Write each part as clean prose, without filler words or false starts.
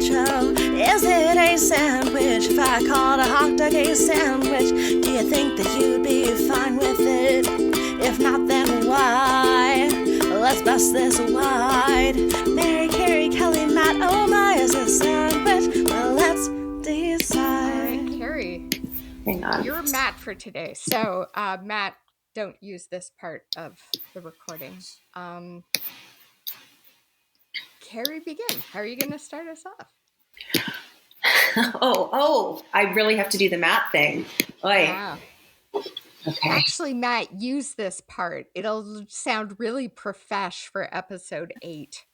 show. Is it a sandwich? If I called a hot dog a sandwich, do you think that you'd be fine with it? If not, then why? Let's bust this wide. Mary, Carrie, Kelly, Matt, oh my, is it a sandwich? Well, let's decide. All right, Carrie, Hang on. you're Matt for today. So, Matt, don't use this part of the recording. Carrie, begin. How are you going to start us off? I really have to do the Matt thing. Oy. Yeah. Okay. Actually, Matt, use this part. It'll sound really profesh for episode 8.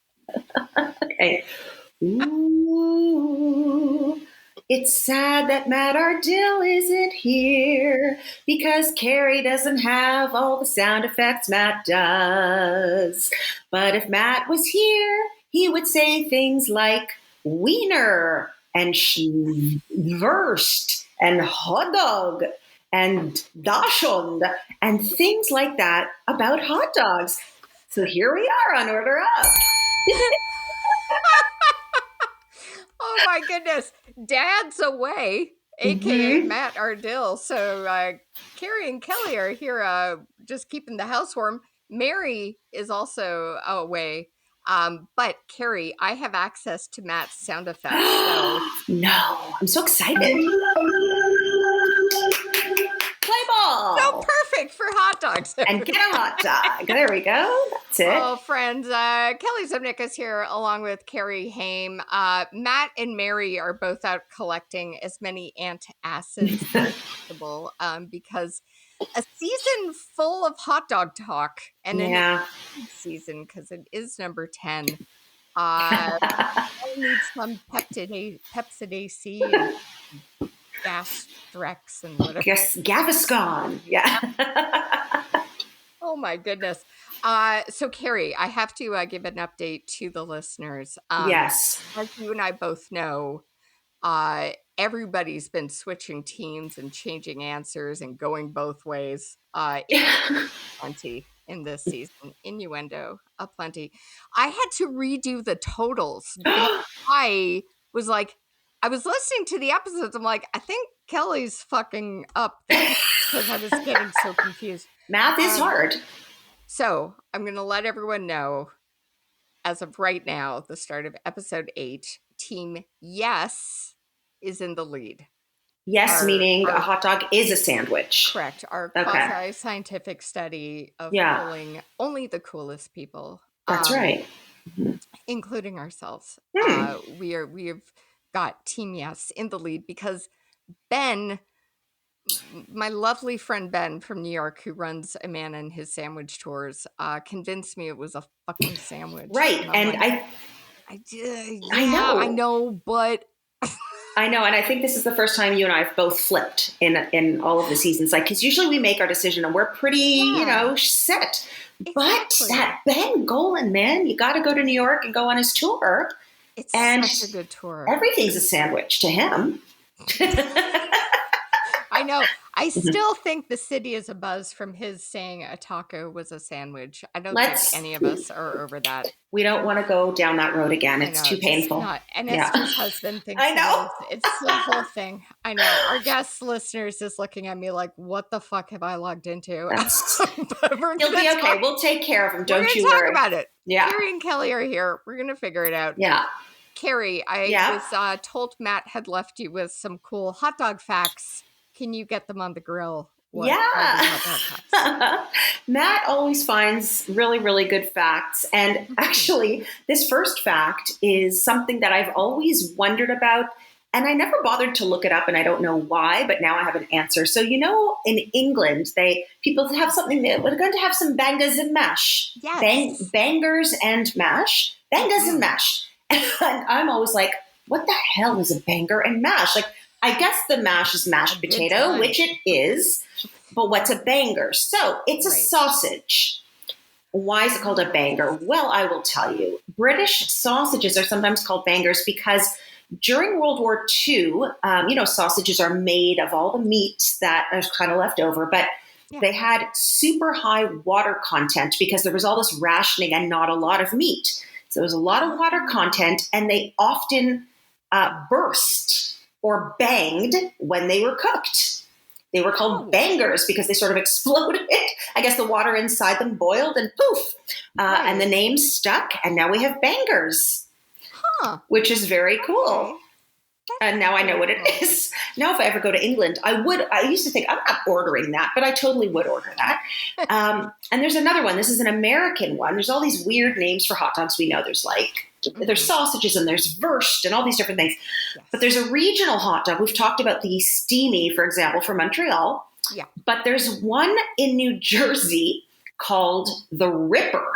Okay. Ooh, it's sad that Matt Ardill isn't here because Carrie doesn't have all the sound effects Matt does. But if Matt was here, he would say things like wiener and wurst and hot dog and dachshund and things like that about hot dogs. So here we are on Order Up. Oh my goodness. Dad's away, aka Matt Ardill. So Carrie and Kelly are here just keeping the house warm. Mary is also away. But Carrie, I have access to Matt's sound effects. So No, I'm so excited. Play ball. so perfect for hot dogs. And get a hot dog. There we go. That's it. Oh, friends, Kelly Zubnik is here along with Carrie Haim. Matt and Mary are both out collecting as many antacids as possible because a season full of hot dog talk and an season because it is number 10. I need some Pepsid AC and Gastrex and whatever. Yes, Gaviscon. Yeah. Oh my goodness. So Carrie, I have to give an update to the listeners. Yes. As you and I both know, everybody's been switching teams and changing answers and going both ways. Plenty in this season. Innuendo, aplenty. I had to redo the totals. I was listening to the episodes. I'm like, I think Kelly's fucking up because I was getting so confused. Math is hard. So I'm going to let everyone know, as of right now, the start of episode 8, Team Yes is in the lead. Yes, meaning a hot dog is a sandwich. Correct. Our quasi-scientific study of pulling only the coolest people. That's right. Including ourselves. We have got Team Yes in the lead because Ben, my lovely friend Ben from New York, who runs A Man and His Sandwich Tours, convinced me it was a fucking sandwich. Right. And I know, but I know, and I think this is the first time you and I have both flipped in all of the seasons. Like, because usually we make our decision and we're pretty, set. Exactly. But that Ben Golan, man, you got to go to New York and go on his tour. It's such a good tour. Everything's a sandwich to him. I know. I still think the city is abuzz from his saying a taco was a sandwich. I don't think any of us are over that. We don't want to go down that road again. It's too painful. And Esther's husband thinks I know. It's the whole thing. I know. Our guest listeners is looking at me like, what the fuck have I logged into? You'll be okay. We'll take care of him. Don't you worry. Talk about it. Yeah. Carrie and Kelly are here. We're going to figure it out. Yeah. Carrie, I was told Matt had left you with some cool hot dog facts. Can you get them on the grill? Matt always finds really, really good facts. And actually, this first fact is something that I've always wondered about. And I never bothered to look it up, and I don't know why, but now I have an answer. So, in England, people have something that we're going to have some bangers and mash. Yes. Bangers and mash. Bangers and mash. And I'm always like, what the hell is a banger and mash? Like, I guess the mash is mashed potato, which it is, but what's a banger? So it's a sausage. Why is it called a banger? Well, I will tell you. British sausages are sometimes called bangers because during World War II, sausages are made of all the meat that is kind of left over, but they had super high water content because there was all this rationing and not a lot of meat. So there was a lot of water content, and they often burst or banged when they were cooked. They were called bangers because they sort of exploded. I guess the water inside them boiled and poof. And the name stuck. And now we have bangers, which is very cool. And now I know what it is. Now, if I ever go to England, I used to think, I'm not ordering that, but I totally would order that. And there's another one. This is an American one. There's all these weird names for hot dogs we know. There's sausages and there's wurst and all these different things. Yes. But there's a regional hot dog. We've talked about the steamy, for example, from Montreal. Yeah. But there's one in New Jersey called the Ripper.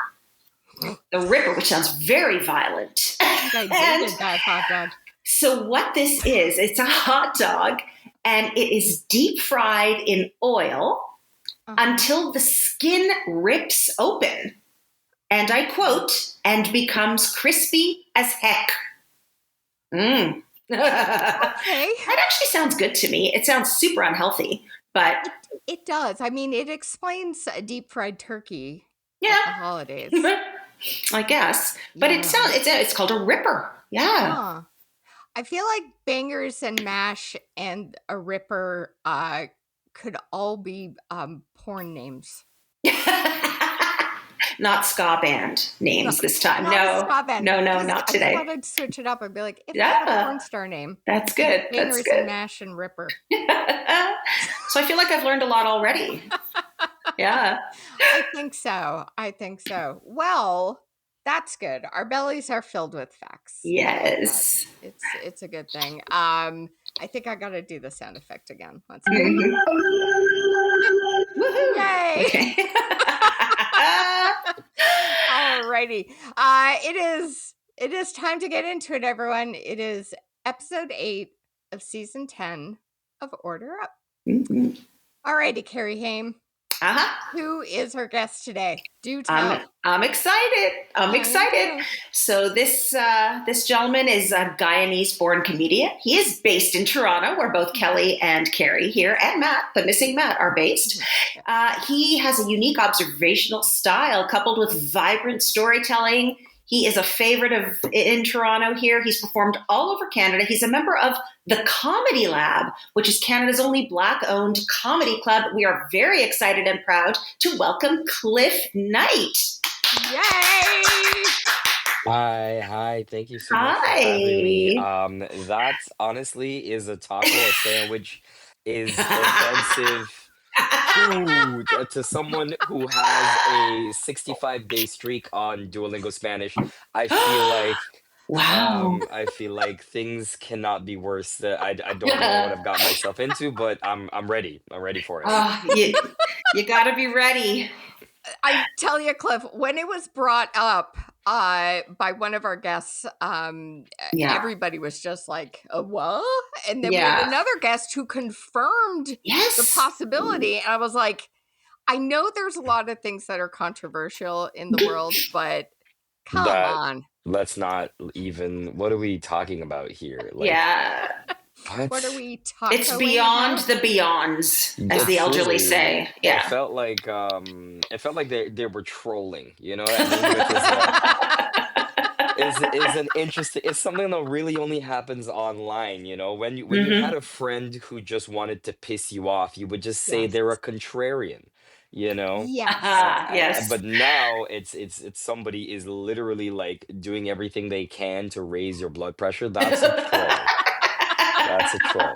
The Ripper, which sounds very violent. I dated that hot dog. So what this is, it's a hot dog, and it is deep fried in oil until the skin rips open. And I quote, and becomes crispy as heck. Okay. That actually sounds good to me. It sounds super unhealthy, but... It does. I mean, it explains a deep fried turkey at the holidays. I guess. But it's called a Ripper. Yeah. Huh. I feel like bangers and mash and a Ripper could all be porn names. Not ska band names this time. No, ska band. No, not today. I thought I'd switch it up. I'd be like, it's not a porn star name. That's good. Bangers and mash and Ripper. So I feel like I've learned a lot already. Yeah. I think so. Well, that's good. Our bellies are filled with facts. Yes. It's a good thing. I think I got to do the sound effect again. Let's go. Woohoo! Yay! Okay. Alrighty. It is time to get into it, everyone. It is episode 8 of season 10 of Order Up. Mm-hmm. Alrighty, Carrie Haim. Who is our guest today? Do tell. I'm excited. I'm excited. So this gentleman is a Guyanese-born comedian. He is based in Toronto, where both Kelly and Carrie here and Matt, the missing Matt, are based. He has a unique observational style coupled with vibrant storytelling. He is a favorite in Toronto here. He's performed all over Canada. He's a member of the Comedy Lab, which is Canada's only Black-owned comedy club. We are very excited and proud to welcome Clif Knight. Yay! Hi. Thank you so much for having me. That honestly is a taco, a sandwich is offensive to someone who has a 65-day streak on Duolingo Spanish. I feel like wow. I feel like things cannot be worse. I don't know what I've got myself into, but I'm ready. I'm ready for it. You got to be ready. I tell you, Cliff, when it was brought up by one of our guests, everybody was just like, what? And then we had another guest who confirmed the possibility. And I was like, I know there's a lot of things that are controversial in the world, but come on. Let's not even, what are we talking about here? What are we talking about? It's beyond the beyonds, as the elderly say. Yeah. It felt like they were trolling, you know what I mean? Is an interesting, it's something that really only happens online, you know? When you had a friend who just wanted to piss you off, you would just say they're a contrarian. You know, yes. But now it's somebody is literally like doing everything they can to raise your blood pressure. That's a troll. That's a troll.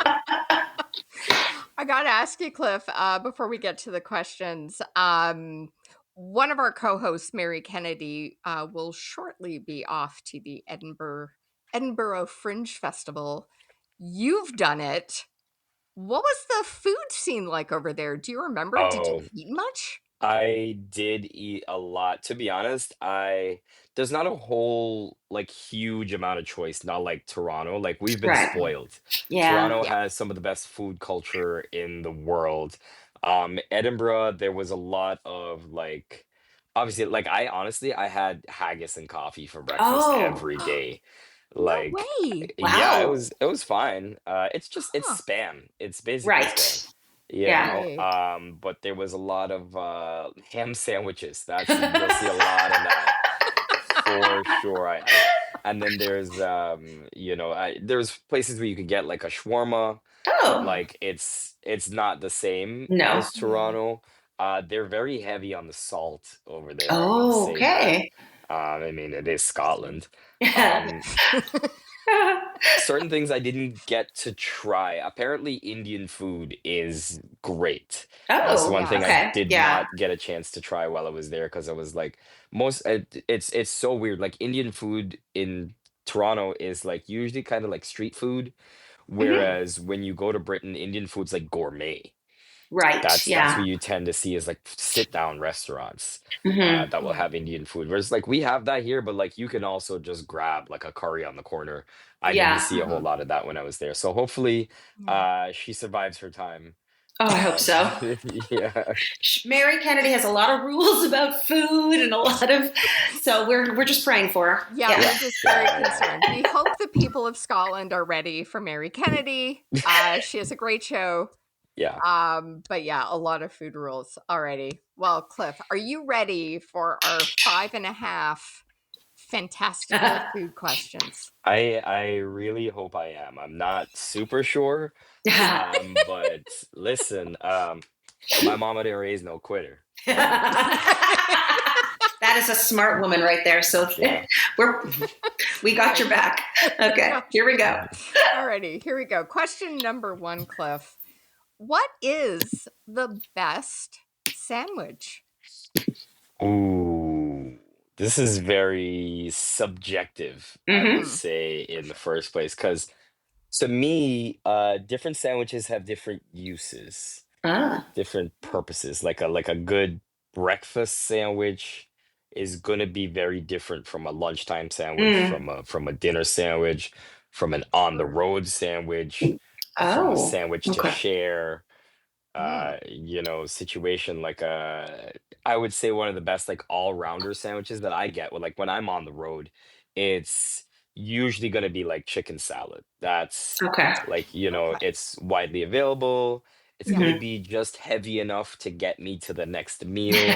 I gotta ask you, Cliff, before we get to the questions. One of our co-hosts, Mary Kennedy, will shortly be off to the Edinburgh Fringe Festival. You've done it. What was the food scene like over there? Do you remember? Did you eat much? I did eat a lot. To be honest, there's not a whole like huge amount of choice, not like Toronto. Like we've been spoiled. Yeah. Toronto has some of the best food culture in the world. Edinburgh, there was a lot of like obviously like I had haggis and coffee for breakfast every day. Like, no way. Yeah, it was fine. It's spam. It's basically spam. You know? But there was a lot of ham sandwiches. You'll see a lot of that for sure. And then there's there's places where you could get like a shawarma, but Oh, like it's not the same no. as Toronto. They're very heavy on the salt over there, I will Oh, say that. okay. I mean, it is Scotland. Yeah. Um, Certain things I didn't get to try. Apparently, Indian food is great. That's the Oh, one thing Yes. I okay. did Yeah. not get a chance to try while I was there because I was like, it's so weird. Like Indian food in Toronto is like usually kind of like street food, Hmm. whereas when you go to Britain, Indian food's like gourmet. Right. That's what Yeah. you tend to see is like sit down restaurants Hmm. that will Yeah. have Indian food. Whereas like we have that here, but like you can also just grab like a curry on the corner. I didn't Yeah. see a whole lot of that when I was there. So hopefully Yeah. she survives her time. Oh, I hope so. Yeah. Mary Kennedy has a lot of rules about food and a lot of, so we're just praying for her. Yeah, Yeah. we're just very Yeah, yeah, concerned. We hope the people of Scotland are ready for Mary Kennedy. She has a great show. yeah. But yeah, a lot of food rules already. Well, Cliff, are you ready for our 5.5 fantastical food questions? I really hope I am. I'm not super sure. But listen, my mama didn't raise no quitter. That is a smart woman right there. So Yeah. we got your back. Okay, here we go. Alrighty, here we go. Question number 1, Cliff. What is the best sandwich? Ooh, this is very subjective, I Hmm. would say, in the first place, because to me, different sandwiches have different uses, Ah. different purposes. Like a good breakfast sandwich is gonna be very different from a lunchtime sandwich, Mm. from a dinner sandwich, from an on the road sandwich, from a Oh. sandwich to Okay. share Mm. situation like I would say one of the best like all-rounder sandwiches that I get like when I'm on the road, it's usually going to be like chicken salad. That's Okay. like Okay. it's widely available. It's going to Yeah. Mhm. be just heavy enough to get me to the next meal,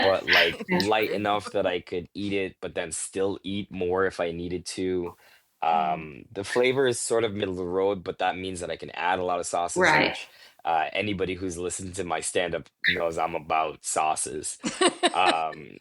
but like light True. enough that I could eat it but then still eat more if I needed to. Mm. The flavor is sort of middle of the road, but that means that I can add a lot of sauces, Right. which anybody who's listened to my stand-up knows I'm about sauces. Um,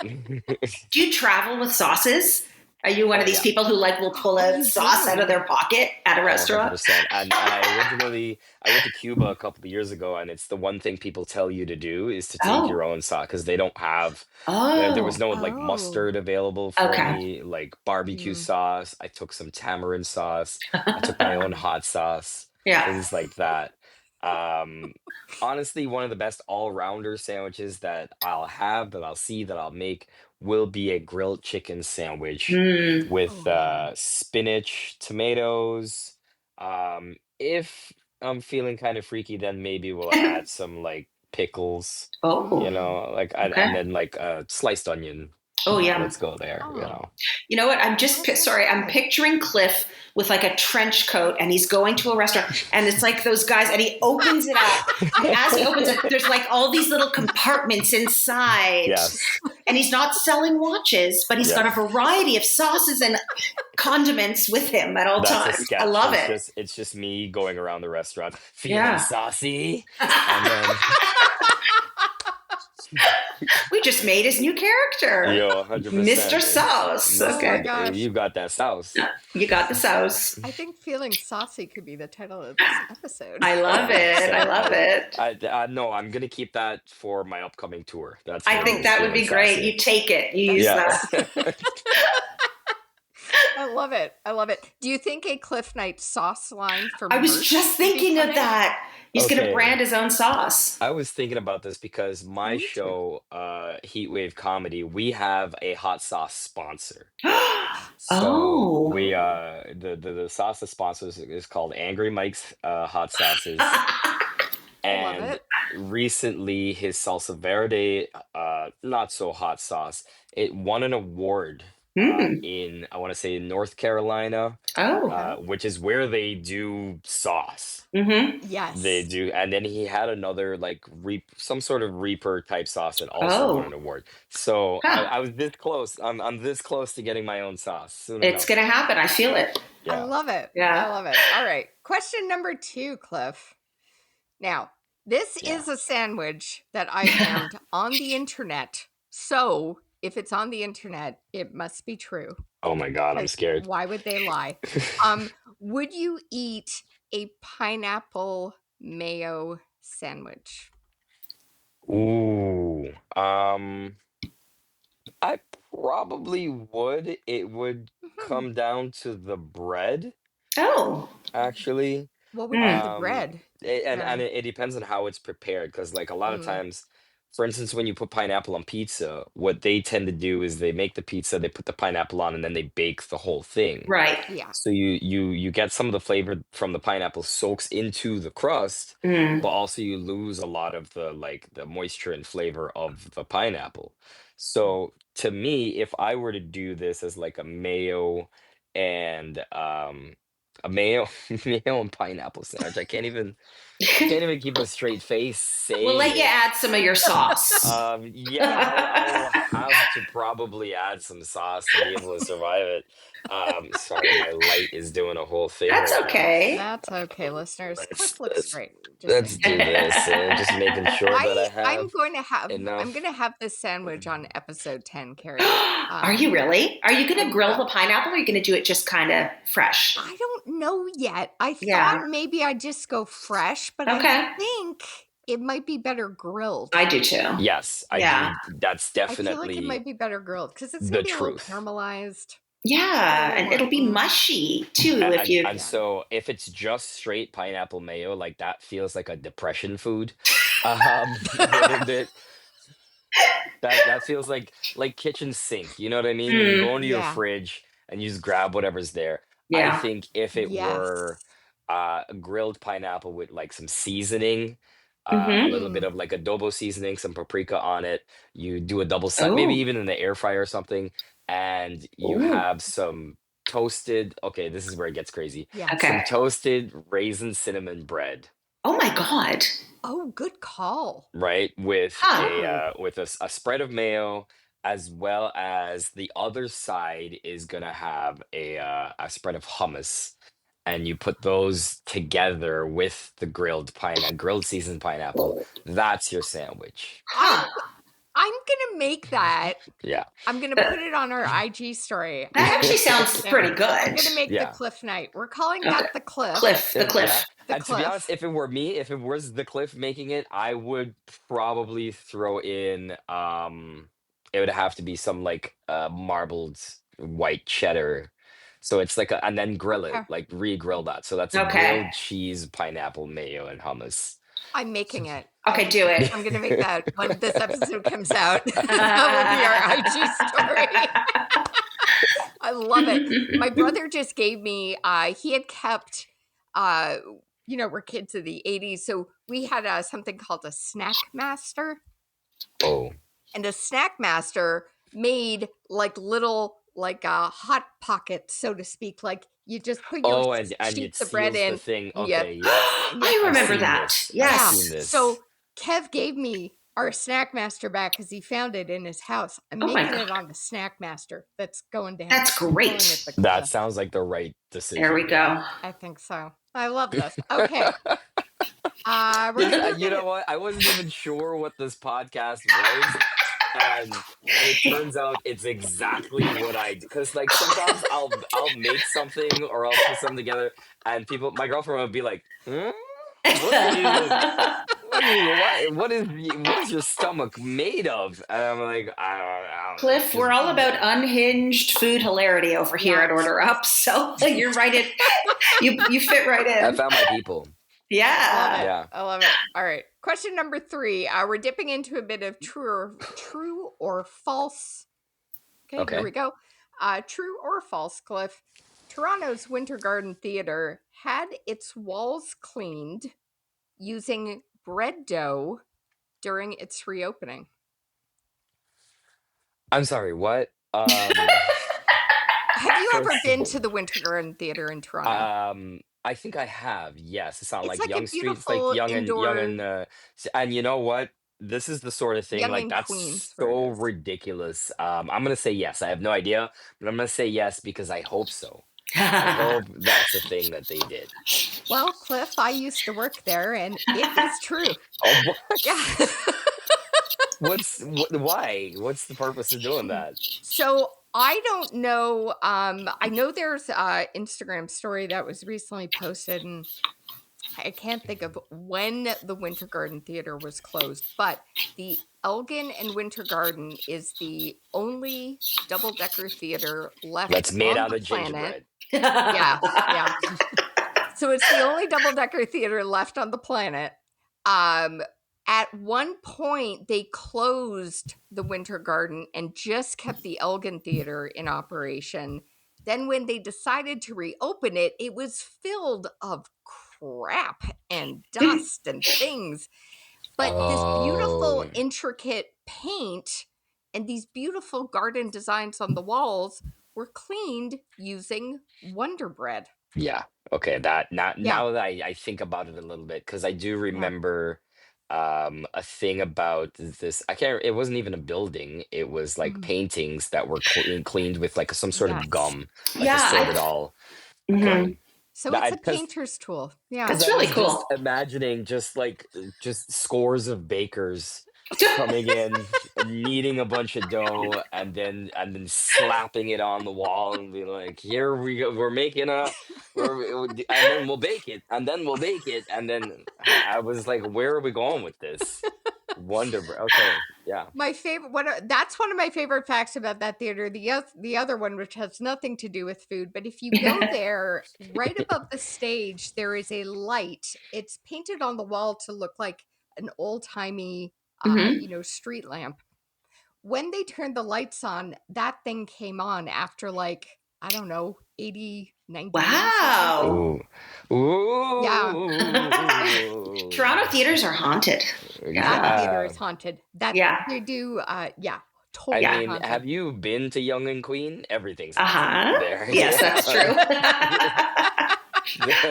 Do you travel with sauces? Are you one of oh these yeah. people who like will pull Oh, a you sauce out of do? their pocket at a Oh, restaurant? 100%. And I went to Cuba a couple of years ago, and it's the one thing people tell you to do is to take your Oh. own sauce because they don't have, there was Oh. no like Oh. mustard available for Okay. me, like barbecue Mm. sauce. I took some tamarind sauce. I took my own hot sauce, Yeah. things like that. Um, Honestly, one of the best all-rounder sandwiches that I'll see, that I'll make will be a grilled chicken sandwich Mm. with Oh. spinach, tomatoes. If I'm feeling kind of freaky, then maybe we'll add some like pickles, Oh. Mm. Okay. and then like a sliced onion. Oh, yeah. Let's go there, Oh. You know what? That sounds Sorry. I'm good. picturing Cliff with like a trench coat, and he's going to a restaurant, and it's like those guys, and he opens it up, and as he opens it, there's like all these little compartments inside, Yes, and he's not selling watches, but he's got a yes. variety of sauces and condiments with him at all That's a times. I sketch. love it. It's just me going around the restaurant feeling Yeah. saucy, and then We just made his new character, yo, Mr. 100%. Sauce. Oh my Okay. gosh. You got that sauce. You got the sauce. I think feeling saucy could be the title of this episode. I love it. I 100%. love it. No, I'm gonna keep that for my upcoming tour. That's I gonna think be that would feeling be great. saucy. You take it. You That's use Yeah. that. I love it. I love it. Do you think a Clif Knight sauce line for I was merch just would be thinking of coming? that. He's going to Okay. brand his own sauce. I was thinking about this because my Me too. show, Heatwave Comedy, we have a hot sauce sponsor. So Oh. we the sauce that sponsors is called Angry Mike's Hot Sauces. I love And it. recently his salsa verde not so hot sauce, it won an award in, I want to say, North Carolina, Oh. which is where they do sauce. Mm-hmm. They Yes. do, and then he had another like some sort of Reaper type sauce that also won Oh. an award. So Huh. I was this close. I'm this close to getting my own sauce soon It's enough. gonna happen. I feel it. I Yeah, love it. I Yeah. love it. All right. Question number 2, Cliff. Now, this yeah. is a sandwich that I found on the internet. So, if it's on the internet, it must be true. Oh my God, I'm 'Cause scared. why would they lie? Would you eat a pineapple mayo sandwich? Ooh, I probably would. It would Mhm. come down to the bread, Oh. actually. What would be Mm. the bread? And it depends on how it's prepared, because like a lot of Mm. times, for instance, when you put pineapple on pizza, what they tend to do is they make the pizza, they put the pineapple on, and then they bake the whole thing. Right. Yeah. So you get some of the flavor from the pineapple soaks into the crust, but also you lose a lot of the like the moisture and flavor of the pineapple. So to me, if I were to do this as like a mayo and a mayo mayo and pineapple sandwich, I can't even keep a straight face We'll saying let you it. add some of your sauce. Yeah, I'll have to probably add some sauce to be able to survive it. Sorry, my light is doing a whole thing That's right now. okay. That's okay, listeners. Let's Cliff looks let's great. Just let's saying. do this. Just making sure that I I'm have going to have enough. this sandwich on episode 10, Carrie. Are you really? Are you going to grill the pineapple, or are you going to do it just kind of fresh? I don't know yet. I Yeah. thought maybe I'd just go fresh, but Okay. I think it might be better grilled. I do too. Yes, I Yeah. do. That's I feel like it definitely might be better grilled because it's the going to be a little truth. caramelized. Yeah, and it'll be mushy too if you. And so if it's just straight pineapple mayo, like that feels like a depression food. A little bit. That feels like kitchen sink. You know what I mean? When you go into your Yeah. fridge and you just grab whatever's there. I Yeah. think if it were Yes. a grilled pineapple with like some seasoning, a little bit Mm. of like adobo seasoning, some paprika on it, you do a double side, maybe Oh. even in the air fryer or something, and you Ooh. have some toasted, okay, this is where it gets crazy. Yeah. Some Okay. toasted raisin cinnamon bread, Oh my God. Oh, good call. right? With Huh. a spread of mayo, as well as the other side is gonna have a spread of hummus, and you put those together with the grilled seasoned pineapple. That's your sandwich. Huh. I'm gonna make that. Yeah. I'm gonna put it on our IG story. That actually sounds pretty good. I'm gonna make the Yeah. Clif Knight. We're calling Okay. that the Cliff. The cliff. Yeah. The And to be honest, Cliff. if it were me, if it was the Cliff making it, I would probably throw in it would have to be some like marbled white cheddar. So it's like and then grill it, Okay. like re-grill that. So that's a Okay. grilled cheese, pineapple, mayo, and hummus. I'm making it. Okay, do it. I'm gonna make that when this episode comes out. That will be our IG story. I love it. My brother just gave me. He had kept. We're kids of the '80s, so we had something called a snack master. Oh. And a snack master made like little hot pocket, so to speak. Like you just put your and it sheets of bread seals the in. thing. and Okay, yes. I I've remember seen that. this. I've Yes. seen this. So Kev gave me our snack master back because he found it in his house. I'm Oh my making it God. on the snack master. That's going down. That's I'm calling great. it the That Cliff. sounds like the right decision. There we go. I think so. I love this. Okay. We're gonna move You know into- what? I wasn't even sure what this podcast was. And it turns out it's exactly what I do. Because like sometimes I'll make something or I'll put something together, and my girlfriend would be like, "Hmm? What is your stomach made of?" And I'm like, I don't know. Cliff, we're all about unhinged food hilarity over here at Order Up. So you're right you fit right I in. found my people. Yeah. Yeah. I love it. All right. Question number 3. We're dipping into a bit of true or false. Okay, here we go. True or false, Cliff. Toronto's Winter Garden Theatre had its walls cleaned using bread dough during its reopening. I'm sorry, what? you ever First been of to the Winter Garden Theater in Toronto? I think I have. Yes, it's on It's like like a Young Street. It's like beautiful young indoor and and you know what? This is the sort of thing Young like and that's Queens where it so is. ridiculous. I'm gonna say yes. I have no idea, but I'm gonna say yes because I hope so. I hope that's a thing that they did. Well, Cliff, I used to work there, and it is true. Oh, what? Yeah. Why? What's the purpose of doing that? So I don't know. I know there's a Instagram story that was recently posted, and I can't think of when the Winter Garden Theater was closed, but the Elgin and Winter Garden is the only double-decker theater left That's made on out the of planet. gingerbread. Yeah, yeah. So it's the only double-decker theater left on the planet. At one point, they closed the Winter Garden and just kept the Elgin Theater in operation. Then when they decided to reopen it, it was filled of crap and dust and things. But this beautiful, Oh, intricate paint and these beautiful garden designs on the walls were cleaned using Wonder Bread. yeah. Okay. That Yeah, now that I think about it a little bit, because I do yeah. remember a thing about this. I can't. It wasn't even a building. It was like Mhm. paintings that were cleaned with like some sort of Yes. gum, like to Yeah, sort it all. mhm. Okay. So That it's a because painter's tool. Yeah. because That's I really was cool. just imagining just like just scores of bakers coming in and kneading a bunch of dough and then slapping it on the wall and be like, here we go, we're making and then we'll bake it and then we'll bake it and then I was like, where are we going with this? Okay, yeah. My favorite that's one of my favorite facts about that theater. The other one, which has nothing to do with food, but if you go there, right above the stage, there is a light. It's painted on the wall to look like an old-timey Mhm. street lamp. When they turned the lights on, that thing came on after like, I don't know, 80, 90 years or something. Wow. Ooh. Yeah. Toronto Ooh. theaters are haunted. Toronto Yeah. Theater Yeah. is haunted. That Yeah. they do yeah, I totally Yeah. mean, haunted. have you been to Young and Queen? Everything's haunted Uh-huh. there. Yes, that's true.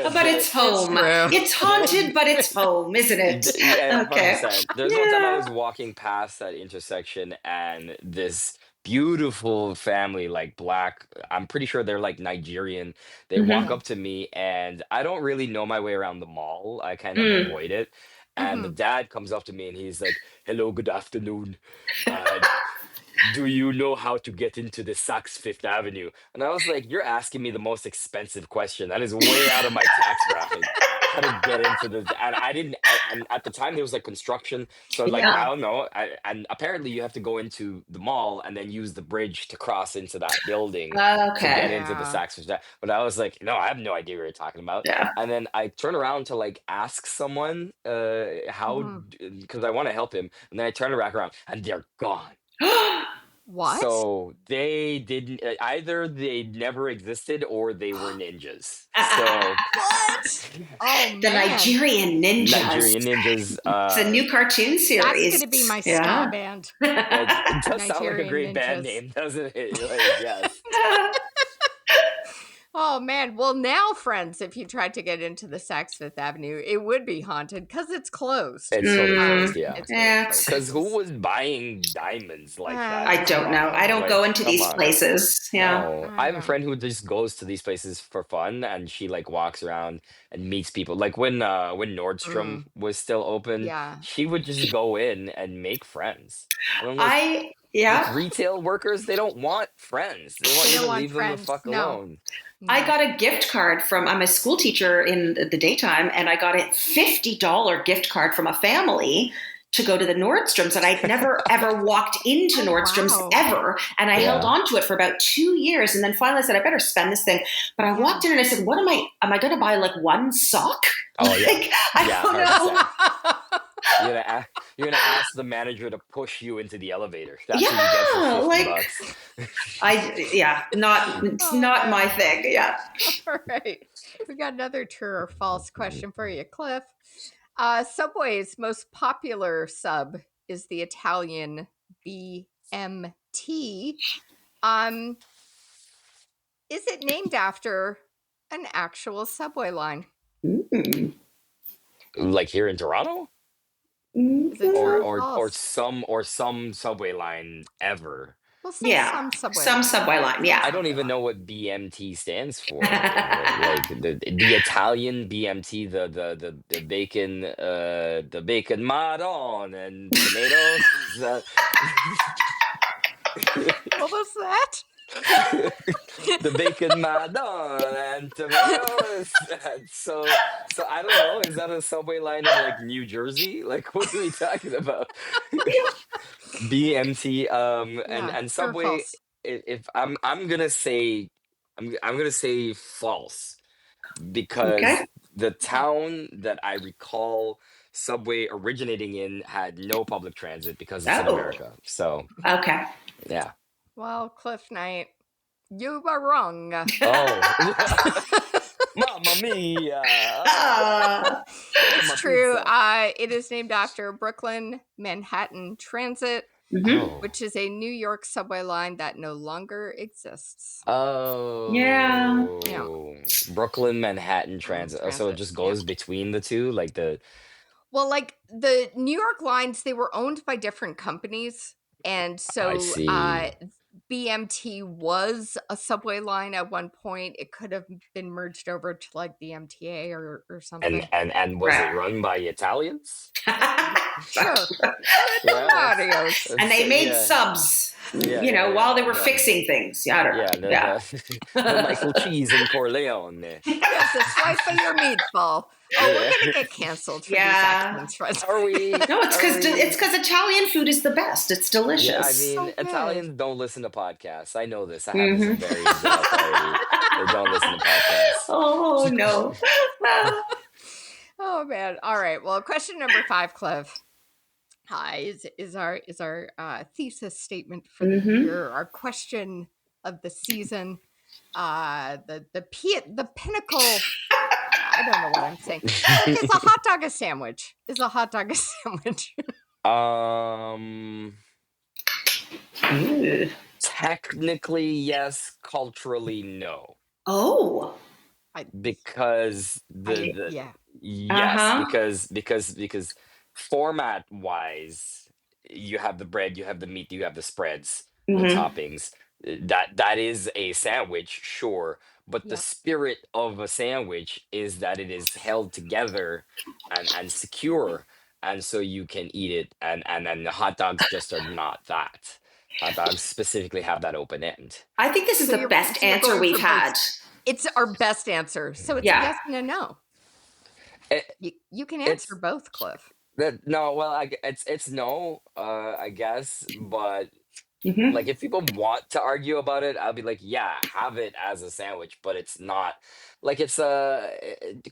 But The, it's home. true. It's haunted, but it's home, isn't it? yeah, Okay. 100%. There's one time I Yeah. was walking past that intersection and this beautiful family, like black, I'm pretty sure they're like Nigerian. They walk Mm-hmm. Yeah. up to me and I don't really know my way around the mall. I kind of Mm. avoid it. And the Mhm. dad comes up to me and he's like, hello, good afternoon. Uh, do you know how to get into the Saks Fifth Avenue? And I was like, you're asking me the most expensive question. That is way out of my tax bracket. How to get into the and I didn't and at the time there was like construction, so like Yeah. I don't know. And apparently you have to go into the mall and then use the bridge to cross into that building to get Okay. into the Yeah. Saks Fifth Avenue. But I was like, no, I have no idea what you're talking about. Yeah. And then I turn around to like ask someone how Mhm. because I want to help him, and then I turn back around and they're gone. What? So they didn't either they never existed or they were ninjas. So What? Oh The man. Nigerian ninjas. Nigerian ninjas, It's a new cartoon That's series. gonna be my ska Yeah. band. it does sound like a Nigerian great band ninjas. name, doesn't it? Like, yes. Oh man. Well now, friends, if you tried to get into the Saks Fifth Avenue, it would be haunted because it's closed. It's totally closed, Mm, yeah. It's really yeah. closed. Because who was buying diamonds like that I in don't know. I Toronto? don't go Like, into come these on. places. Yeah. No, I have a friend who just goes to these places for fun, and she like walks around and meets people. Like when Nordstrom was still open, Yeah. she would just go in and make friends. And I'm like, Yeah. retail workers, they don't want friends. They want They you to don't want leave them the friends. fuck No. alone. I No. got a gift card from, I'm a school teacher in the daytime, and I got a $50 gift card from a family to go to the Nordstroms. And I'd never ever walked into Oh, Nordstrom's wow. ever. And I held Yeah. on to it for about 2 years. And then finally I said, I better spend this thing. But I Yeah. walked in and I said, am I going to buy like one sock? Oh yeah, Like, I yeah, don't know. 100%. You're gonna ask the manager to push you into the elevator. That's what you get for Yeah, 50 like bucks. it's Oh, not my man. thing. Yeah. All right. We got another true or false question for you, Cliff. Subway's most popular sub is the Italian BMT. Um, Is it named after an actual subway line? Mm. Like here in Toronto, Is it true or or false? some subway line ever. We'll say Yeah, some subway some line. subway line. Some Yeah. I don't subway even line. know what BMT stands for. Like the Italian BMT, the bacon madon and tomatoes. What was that? The bacon madon and tomatoes. So I don't know. Is that a subway line in like New Jersey? Like what are we talking about? BMT Yeah, and true or Subway. false? If I'm gonna say I'm gonna say false because Okay. the town that I recall Subway originating in had no public transit because it's in Oh. America. So Okay. yeah. Well, Clif Knight, you were wrong. Oh, Mamma mia! Ah. It's My true. pizza. It is named after Brooklyn Manhattan Transit, Mhm. Oh. which is a New York subway line that no longer exists. Yeah. Oh, Brooklyn, Manhattan Transit. Oh, so it Transit. just Yeah. goes between the two, like the. Well, like the New York lines, they were owned by different companies. And I so see. BMT was a subway line at one point. It could have been merged over to like the MTA or something. And was it Right. run by Italians? Sure. Yeah, Marios. And they made yeah, subs, yeah, while they yeah. were fixing things. Yeah, I don't know. Yeah, Yeah. the Michael Cheese and Corleone. Yes, a slice of your meatball. Oh, we're Yeah. gonna get canceled for Yeah. these accents, right? Are we? No, it's Are we? because Italian food is the best. It's delicious. Yeah, I So mean, good. Italians don't listen to podcasts. I know this. I have this Mhm. on very good authority. They don't listen to podcasts. Oh no. Oh man. All right. Well, question number 5, Cliv. Is our thesis statement for the Mhm. year, our question of the season, the pinnacle. I don't know what I'm saying. Is a hot dog a sandwich? Is a hot dog a sandwich? Ew. Technically, yes. Culturally, no. Oh. Because Yeah. yes, Uh-huh. because format wise, you have the bread, you have the meat, you have the spreads, the Mhm. toppings. That is a sandwich, sure, but the Yep. spirit of a sandwich is that it is held together and secure, and so you can eat it. And then the hot dogs just are not that. Hot dogs specifically have that open end. I think this is So the best you're answer going we've for both. had. It's our best answer. So it's a Yeah. yes and a no. It, You can it's answer both, Cliff. that no, well, it's no, I guess, but Mhm. like if people want to argue about it, I'll be like, yeah, have it as a sandwich, but it's not like it's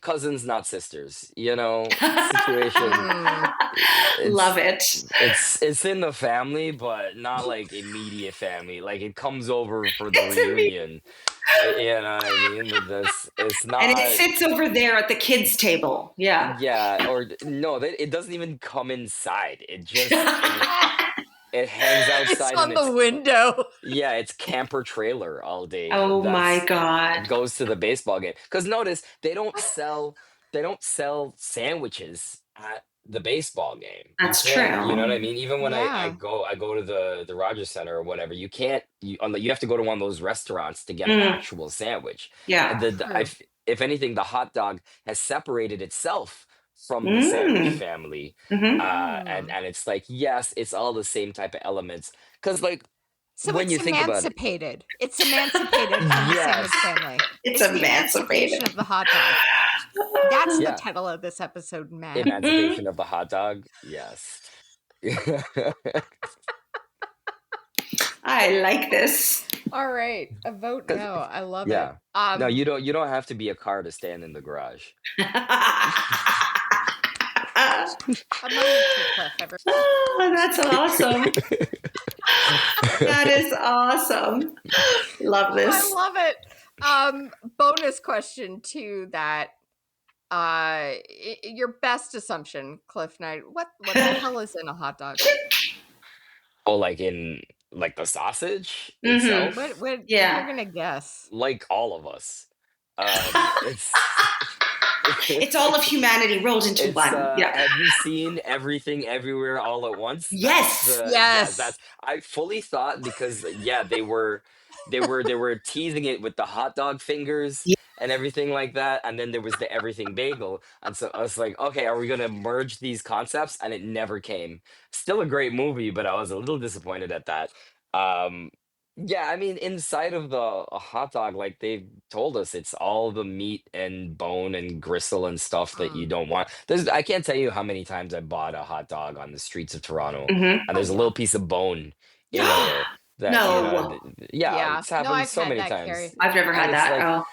cousins, not sisters, situation. Love It's it. it's in the family, but not like immediate family. Like it comes over for the It's a me. reunion. You know what I mean? But this it's And it not. sits over there at the kids' table. Yeah. Yeah, or no, it doesn't even come inside. It hangs It's outside on and the window. yeah, it's camper trailer all day. Oh my That's God. goes to the baseball game. Because notice they don't sell sandwiches at the baseball game. You That's can't, you know what true. I mean? Even when Yeah. I go to the Rogers Center or whatever, you can't you have to go to one of those restaurants to get an Mm. actual sandwich. Yeah. True. If anything, the hot dog has separated itself from the sandwich Mm. family. Mhm. And it's like, yes, it's all the same type of elements. Because like So when it's you think about it, emancipated. It's emancipated from the sandwich yes, family. It's It's the emancipated. emancipation of the hot dog. That's the yeah, title of this episode, Matt. emancipation of the hot dog, yes. I like this. All right. A vote 'Cause- no. I love it. yeah, no, you don't have to be a car to stand in the garage. A moment to Cliff, everyone. Oh, that's awesome. That is awesome. Love this. I love it. Bonus question to that. Your best assumption, Cliff Knight. What the hell is in a hot dog? Oh, like in Like the sausage Mm-hmm. itself, What you're Yeah. gonna guess? like all of us. It's It's all of humanity rolled into it's one. Yeah. have you seen Everything Everywhere All at Once? That's Yes. yeah, Yes. that's I fully thought because yeah, they were teasing it with the hot dog fingers Yeah. and everything like that, and then there was the everything bagel. And so I was like, okay, are we gonna merge these concepts? And it never came. Still a great movie, but I was a little disappointed at that. Um yeah, I mean, inside of the a hot dog, like they've told us, it's all the meat and bone and gristle and stuff that you Mm. don't want. I can't tell you how many times I bought a hot dog on the streets of Toronto, Mm-hmm. and Oh there's a yeah. little piece of bone in there that, No, yeah, Yeah. it's No, happened I've so had many that, times. Carrie. I've never And had it's that. like, Oh,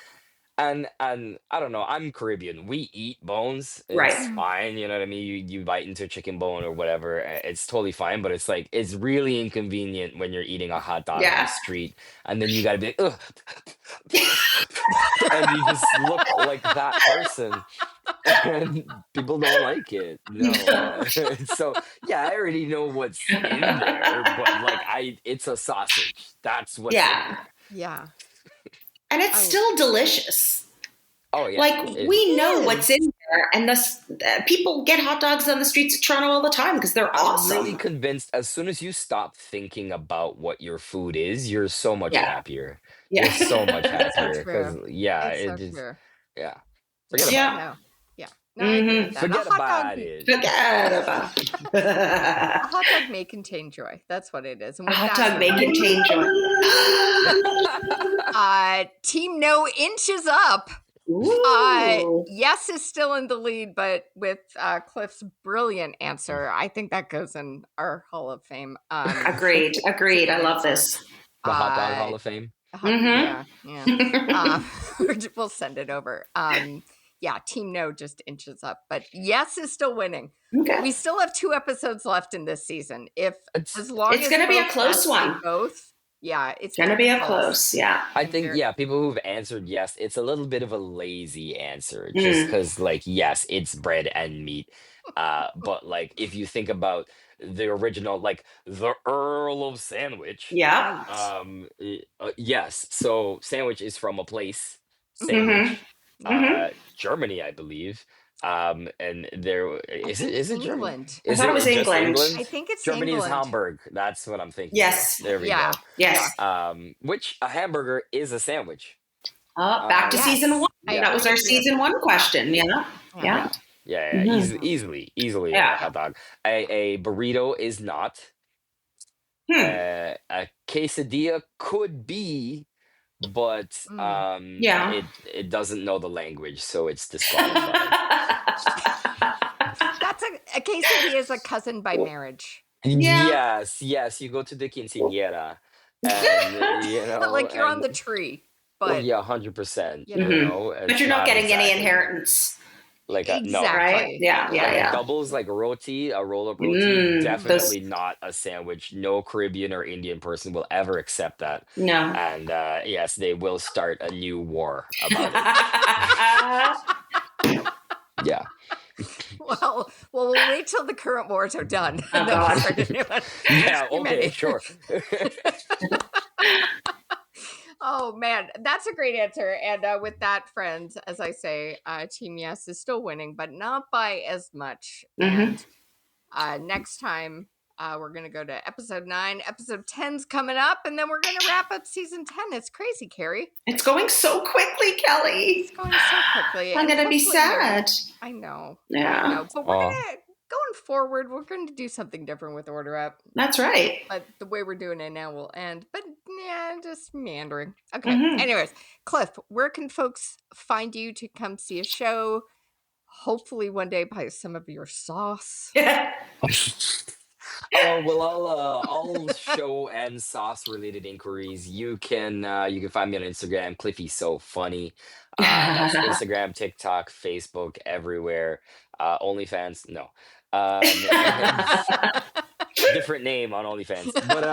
and I don't know, I'm Caribbean. We eat bones. right. It's fine, you know what I mean? You bite into a chicken bone or whatever, it's totally fine. But it's like it's really inconvenient when you're eating a hot dog on the Yeah. street, and then you gotta be like, ugh, and you just look like that person, and people don't like it. No, so yeah, I already know what's in there, but like it's a sausage. That's what's in Yeah. there. Yeah. And it's I still delicious. Oh yeah, Like it we know what's is. in there, and people get hot dogs on the streets of Toronto all the time because they're I'm really awesome. convinced as soon as you stop thinking about what your food is, you're so much Yeah, happier. You're so much yeah, It's so happier because, true. yeah, It's it so just, true. yeah, forget about yeah. it. No. Yeah. No, I agree with Mm-hmm. that. Forget about it. Forget about A hot dog may contain joy. That's what it is. And a with hot that, dog may contain joy. Team No inches up. Ooh, Yes is still in the lead, but with Cliff's brilliant answer, I think that goes in our Hall of Fame. agreed, It's a agreed. good I love answer. this. The hot dog Hall Uh, of Fame. Mm-hmm. yeah. We'll send it over. Yeah, Team No just inches up, but Yes is still winning. Okay, We still have 2 episodes left in this season. If It's, as long it's as going to be a both close guests say one. both, yeah, it's Going to gonna be be a close. close. Yeah. I I'm think, very yeah, people who've answered yes, it's a little bit of a lazy answer just Mm. because, like, yes, it's bread and meat. But, like, if you think about the original, like, the Earl of Sandwich, Yeah. right. yes, so sandwich is from a place, Mhm. Mm-hmm. sandwich, Mm-hmm. Germany, I believe. And I is it think is it Germany? England. I Is thought it was it just England. I England? think it's Germany is England. Hamburg. That's what I'm thinking of. Yes. There we Yeah. go. Yes. Yeah. Which a hamburger is a sandwich. Back to season Yes. 1. I Yeah, That agree was our with you. season 1 Yeah. question. Yeah. Yeah. Yeah. yeah, yeah. Mm-hmm. Easily a Yeah. hot dog. A burrito is not. Hmm. A quesadilla could be, but Mm. Yeah. it doesn't know the language, so it's disqualified. That's a quesadilla is a cousin by marriage. Yeah. Yes, you go to the quinceañera, and Like you're on the and tree, oh but yeah, 100%. you know. But It's you're not not getting any exactly inheritance, like a no. right? Exactly. Yeah. Yeah. Like a Yeah. doubles, like a roti, a roll up roti, Those. definitely not a sandwich. No Caribbean or Indian person will ever accept that. No. And yes, they will start a new war about it. Yeah. Well, we'll wait till the current wars are done, Oh, and then we'll God. start a new one. Yeah, Too many. okay, sure. Oh man, that's a great answer. And with that, friends, as I say, Team Yes is still winning, but not by as much. Mhm. And next time, we're gonna go to episode 9. Episode 10's coming up, and then we're gonna wrap up season 10. It's crazy, Carrie. It's going so quickly, Kelly. It's going so quickly. I'm and gonna be hopefully you're- sad. I know. Yeah. I know. But we're Aw. gonna going forward, we're gonna do something different with Order Up. That's right. But the way we're doing it now will end. But yeah, just meandering. Okay. Mhm. Anyways, Cliff, where can folks find you to come see a show? Hopefully one day buy some of your sauce. Oh well, all show and sauce related inquiries. You can find me on Instagram, Cliffy So Funny. That's Instagram, TikTok, Facebook, everywhere. OnlyFans, no. And different name on OnlyFans, but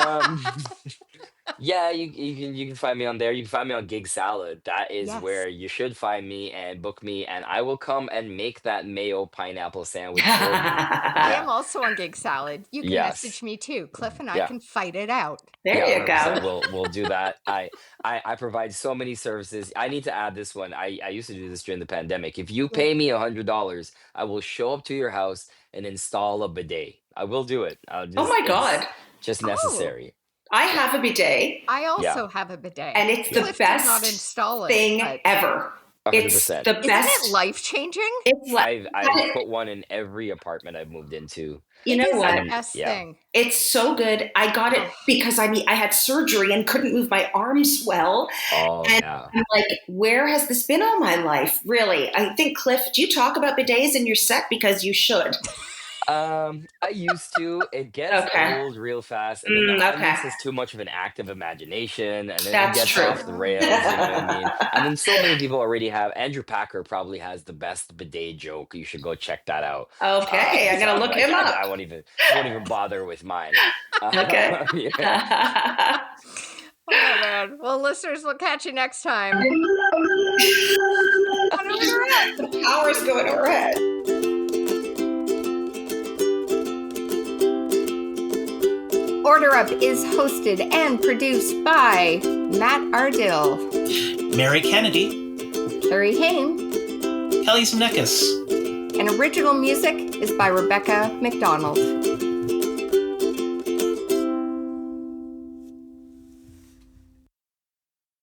Yeah, you can find me on there. You can find me on Gig Salad. That is Yes. where you should find me and book me, and I will come and make that mayo pineapple sandwich for you. I am Yeah. also on Gig Salad. You can Yes. message me too. Cliff and I Yeah. can fight it out. There Yeah, you 100%. go. We'll do that. I provide so many services. I need to add this one. I used to do this during the pandemic. If you Yeah. pay me $100, I will show up to your house and install a bidet. I will do it. I'll Oh just my God. it's just Oh, necessary. I Yeah. have a bidet, I Yeah. also have a bidet. and it's Yeah. the Cliff did not best install it, thing but ever. It's 100%. the isn't it best. life changing? It's like, I've put one in every apartment I've moved into. you It know is the what? And best yeah. thing. It's so good. I got it Oh, because I had surgery and couldn't move my arms well. Oh And yeah. I'm like, where has this been all my life? Really? I think, Cliff, do you talk about bidets in your set? Because you should. I used to. It gets Okay. old real fast, and then the Okay. audience has too much of an active imagination, and then it That's gets true. off the rails. You know what I mean? And then so many people already have. Andrew Packer probably has the best bidet joke. You should go check that out. Okay. I'm So going to I'm look like, him up. I won't even bother with mine. Okay. Yeah. oh man. Well, listeners, we'll catch you next time. The power's going overhead. Order Up is hosted and produced by Matt Ardill, Mary Kennedy, Carrie Haim, Kelly Zemeckis. and original music is by Rebecca McDonald.